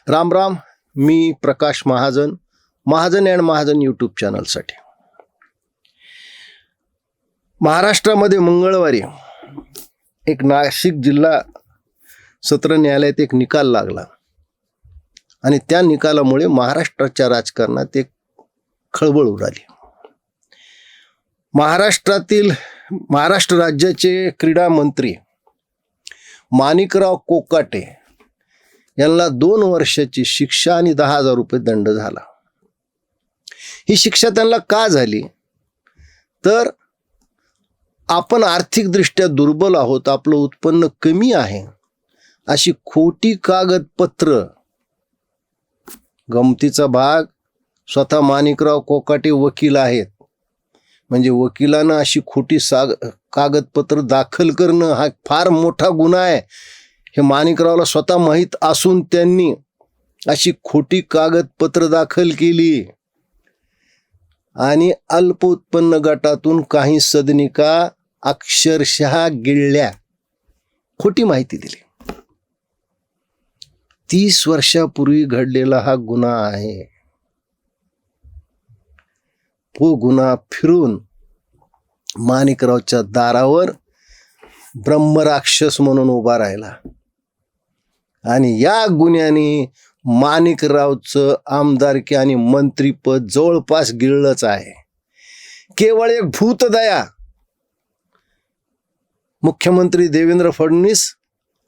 राम राम. मी Prakash Mahajan, Mahajan and Mahajan YouTube चॅनलसाठी. महाराष्ट्रामध्ये मंगळवारी एक नाशिक जिल्हा सत्र न्यायालयात एक निकाल लागला आणि त्या निकालामुळे महाराष्ट्राच्या राजकारणात एक खळबळ उडाली. महाराष्ट्र राज्याचे क्रीडा मंत्री माणिकराव कोकाटे यांना 2 वर्षाची शिक्षा आणि 10,000 रुपये दंड झाला. ही शिक्षा त्यांना का झाली तर आपण आर्थिकदृष्ट्या दुर्बल आहोत, आपलं उत्पन्न कमी आहे अशी खोटी कागदपत्र. गमतीचा भाग, स्वतः माणिकराव कोकाटे वकील आहेत, म्हणजे वकिलांना अशी खोटी कागदपत्र दाखल करणं हा फार मोठा गुन्हा आहे हे माणिकरावला स्वतः माहीत असून त्यांनी अशी खोटी कागदपत्र दाखल केली आणि अल्प उत्पन्न गटातून काही सदनिका अक्षरशः गिळल्या, खोटी माहिती दिली. 30 वर्षापूर्वी घडलेला हा गुन्हा आहे. तो गुन्हा फिरून माणिकरावच्या दारावर ब्रह्मराक्षस म्हणून उभा राहिला आणि या गुन्ह्याने माणिकरावचं आमदारकी आणि मंत्रीपद जवळपास गिळलंच आहे. केवळ एक भूतदया मुख्यमंत्री देवेंद्र फडणवीस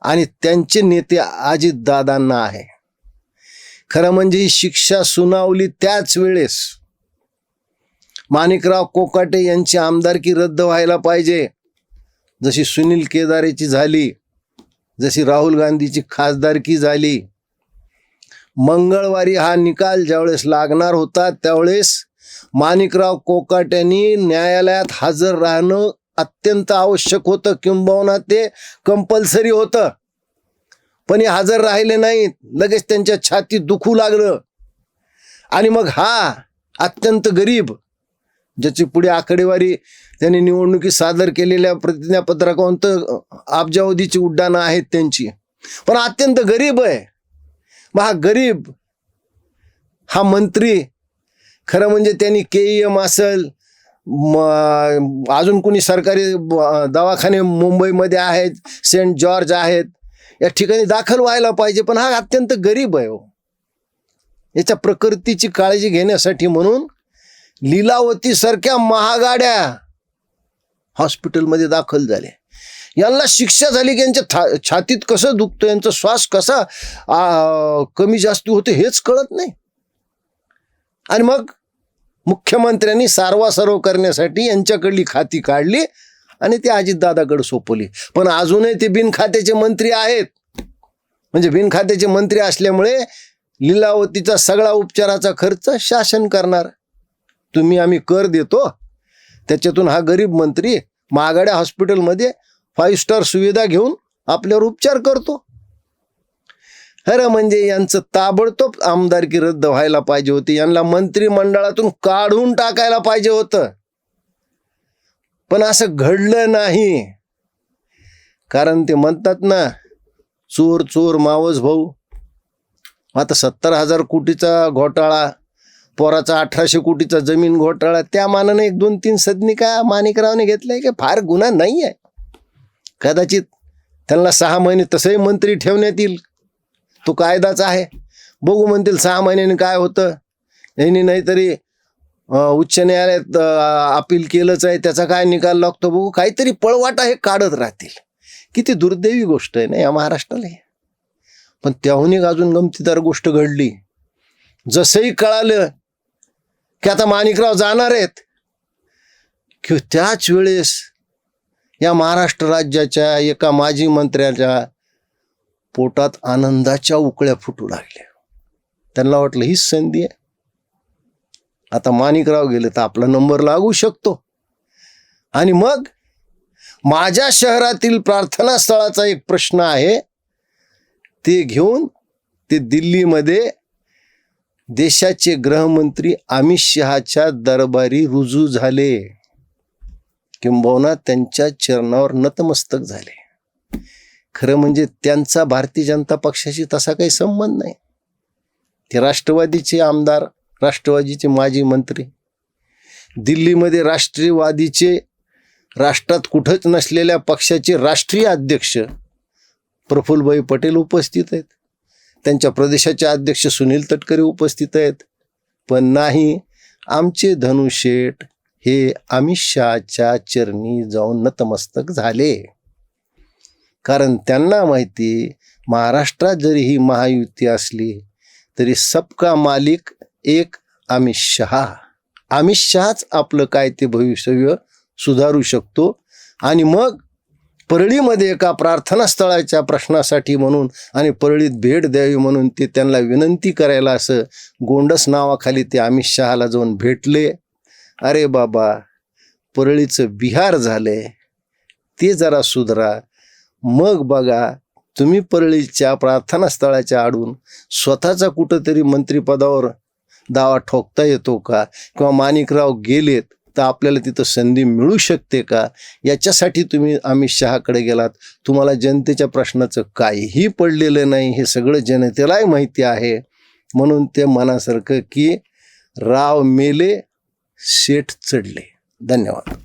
आणि त्यांचे नेते अजितदादांना आहे. खरं म्हणजे ही शिक्षा सुनावली त्याच वेळेस माणिकराव कोकाटे यांची आमदारकी रद्द व्हायला पाहिजे, जशी सुनील केदारेची झाली, जशी राहुल गांधीची खासदारकी झाली. मंगळवारी हा निकाल ज्यावेळेस लागणार होता त्यावेळेस माणिकराव कोकाट्यांनी न्यायालयात हजर राहणं अत्यंत आवश्यक होतं, किंबहुना ते कंपल्सरी होतं. पण हे हजर राहिले नाहीत. लगेच त्यांच्या छातीत दुखू लागलं आणि मग हा अत्यंत गरीब, ज्याची पुढे आकडेवारी त्यांनी निवडणुकीत सादर केलेल्या प्रतिज्ञापत्रकावरून अब्जावधीची उड्डाणं आहेत त्यांची, पण अत्यंत गरीब आहे. मग हा गरीब हा मंत्री, खरं म्हणजे त्यांनी KEM असेल, अजून कोणी सरकारी दवाखाने मुंबईमध्ये आहेत, सेंट जॉर्ज आहेत, या ठिकाणी दाखल व्हायला पाहिजे, पण हा अत्यंत गरीब आहे. याच्या प्रकृतीची काळजी घेण्यासाठी म्हणून लीलावती सारख्या महागाड्या हॉस्पिटलमध्ये दाखल झाल्या. यांना शिक्षा झाली की यांच्या छातीत कसं दुखतं, यांचा श्वास कसा कमी जास्त होते हेच कळत नाही. आणि मग मुख्यमंत्र्यांनी सारवासारव करण्यासाठी यांच्याकडली खाती काढली आणि ती अजितदादाकडे सोपवली. पण अजूनही ते बिनखात्याचे मंत्री आहेत. म्हणजे बिनखात्याचे मंत्री असल्यामुळे लीलावतीचा सगळा उपचाराचा खर्च शासन करणार. आम्ही कर देतो, त्याच्यातून हा गरीब मंत्री महागड्या हॉस्पिटलमध्ये 5 स्टार सुविधा घेऊन आपल्यावर उपचार करतो. खरं म्हणजे यांचं ताबडतोब आमदारकी रद्द व्हायला पाहिजे होती. यांना मंत्रिमंडळातून काढून टाकायला पाहिजे होतं, पण असं घडलं नाही. कारण ते म्हणतात ना, चोर चोर मावस भाऊ. आता 70,000 कोटीचा घोटाळा, पोराचा 1800 कोटीचा जमीन घोटाळा, त्या मानाने 1-2-3 सदनिका माणिकरावने घेतलाय की फार गुन्हा नाही आहे. कदाचित त्यांना 6 महिने तसंही मंत्री ठेवण्यात येईल, तो कायदाच आहे. बघू म्हणतील 6 महिन्यांनी काय होतं. यांनी नाहीतरी उच्च न्यायालयात अपील केलंच आहे, त्याचा काय निकाल लागतो बघू. काहीतरी पळवाटा हे काढत राहतील. किती दुर्दैवी गोष्ट आहे ना या महाराष्ट्राला. पण त्याहून एक अजून गमतीदार गोष्ट घडली. जसंही कळालं की आता माणिकराव जाणार आहेत की त्याच वेळेस या महाराष्ट्र राज्याच्या एका माजी मंत्र्याच्या पोटात आनंदाच्या उकळ्या फुटू लागल्या. त्यांना वाटलं हीच संधी आहे, आता माणिकराव गेले तर आपला नंबर लागू शकतो. आणि मग माझ्या शहरातील प्रार्थना स्थळाचा एक प्रश्न आहे, ते घेऊन ते दिल्लीमध्ये देशाचे गृहमंत्री अमित शहाच्या दरबारी रुजू झाले, किंबहुना त्यांच्या चरणावर नतमस्तक झाले. खरं म्हणजे त्यांचा भारतीय जनता पक्षाशी तसा काही संबंध नाही. ते राष्ट्रवादीचे आमदार, राष्ट्रवादीचे माजी मंत्री, दिल्लीमध्ये राष्ट्रवादीचे, राष्ट्रात कुठंच नसलेल्या पक्षाचे राष्ट्रीय अध्यक्ष प्रफुल्लभाई पटेल उपस्थित आहेत, त्यांच्या प्रदेशाचे अध्यक्ष सुनील तटकरे उपस्थित आहेत. पण नाही, आमचे धनुशेठ हे अमित शहाच्या चरणी जाऊन नतमस्तक झाले. कारण त्यांना माहिती, महाराष्ट्रात जरी ही महायुती असली तरी सबका मालिक एक अमित शहा. अमित शहाच आपलं काय ते भविष्य सुधारू शकतो. आणि मग परळीमध्ये एका प्रार्थनास्थळाच्या प्रश्नासाठी म्हणून आणि परळीत भेट द्यावी म्हणून ते त्यांना विनंती करायला असं गोंडस नावाखाली ते अमित शहाला जाऊन भेटले. अरे बाबा, परळीचं बिहार झालंय, ते जरा सुधरा. मग बघा, तुम्ही परळीच्या प्रार्थनास्थळाच्या आडून स्वतःचा कुठंतरी मंत्रिपदावर दावा ठोकता येतो का? किंवा माणिकराव गेलेत तर आपल्याला तिथं संधी मिळू शकते का? याच्यासाठी तुम्ही अमित शहाकडे गेलात. तुम्हाला जनतेच्या प्रश्नाचं काहीही पडलेलं नाही, हे सगळं जनतेलाही माहिती आहे. म्हणून ते मनासारखं की राव मेले, शेठ चढले. धन्यवाद.